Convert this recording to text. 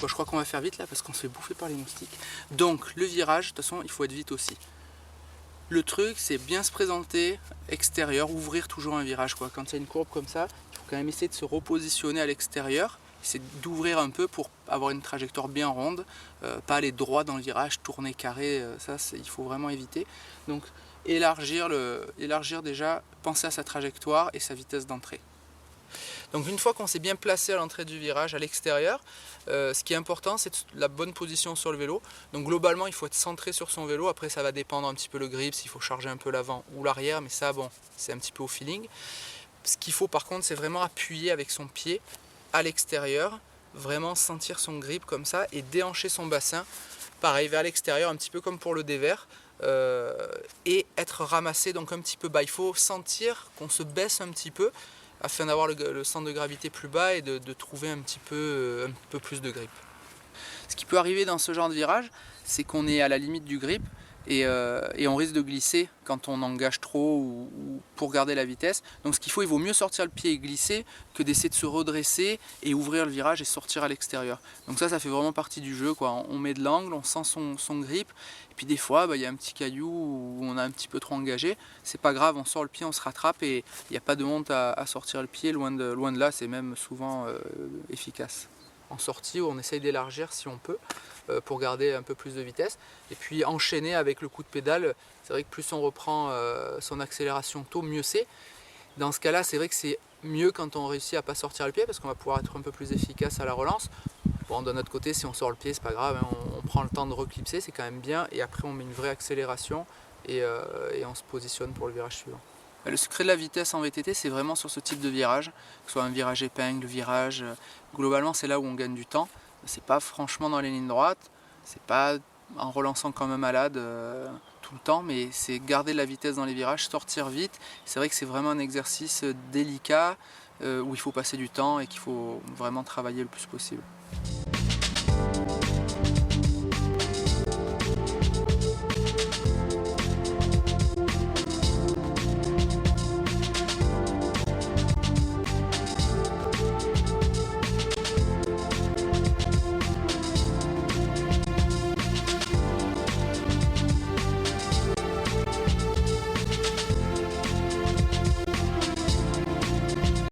Bon, je crois qu'on va faire vite là parce qu'on se fait bouffer par les moustiques. Donc le virage, de toute façon, il faut être vite aussi. Le truc, c'est bien se présenter extérieur, ouvrir toujours un virage, quoi. Quand il y a une courbe comme ça, il faut quand même essayer de se repositionner à l'extérieur. C'est d'ouvrir un peu pour avoir une trajectoire bien ronde, pas aller droit dans le virage, tourner carré, ça il faut vraiment éviter. Donc élargir déjà, penser à sa trajectoire et sa vitesse d'entrée. Donc une fois qu'on s'est bien placé à l'entrée du virage, à l'extérieur, ce qui est important, c'est la bonne position sur le vélo. Donc globalement, il faut être centré sur son vélo. Après, ça va dépendre un petit peu le grip, s'il faut charger un peu l'avant ou l'arrière, mais ça, bon, c'est un petit peu au feeling. Ce qu'il faut par contre, c'est vraiment appuyer avec son pied à l'extérieur, vraiment sentir son grip comme ça et déhancher son bassin, pareil, vers l'extérieur, un petit peu comme pour le dévers. Et être ramassé donc un petit peu bas. Il faut sentir qu'on se baisse un petit peu afin d'avoir le centre de gravité plus bas et de trouver un peu plus de grip. Ce qui peut arriver dans ce genre de virage, c'est qu'on est à la limite du grip et on risque de glisser quand on engage trop ou pour garder la vitesse. Donc ce qu'il faut, il vaut mieux sortir le pied et glisser que d'essayer de se redresser et ouvrir le virage et sortir à l'extérieur. Donc ça fait vraiment partie du jeu, quoi. On met de l'angle, on sent son grip, et puis des fois, il y a un petit caillou où on a un petit peu trop engagé. C'est pas grave, on sort le pied, on se rattrape et il n'y a pas de honte à sortir le pied, loin de là, c'est même souvent efficace. En sortie, on essaye d'élargir si on peut pour garder un peu plus de vitesse et puis enchaîner avec le coup de pédale. C'est vrai que plus on reprend son accélération tôt, mieux c'est. Dans ce cas là, c'est vrai que c'est mieux quand on réussit à pas sortir le pied parce qu'on va pouvoir être un peu plus efficace à la relance. Bon, d'un autre côté, si on sort le pied, c'est pas grave, hein, on prend le temps de reclipser, c'est quand même bien, et après on met une vraie accélération et on se positionne pour le virage suivant. Le secret de la vitesse en VTT, c'est vraiment sur ce type de virage, que ce soit un virage épingle, virage. Globalement, c'est là où on gagne du temps. C'est pas franchement dans les lignes droites, c'est pas en relançant comme un malade tout le temps, mais c'est garder la vitesse dans les virages, sortir vite. C'est vrai que c'est vraiment un exercice délicat où il faut passer du temps et qu'il faut vraiment travailler le plus possible.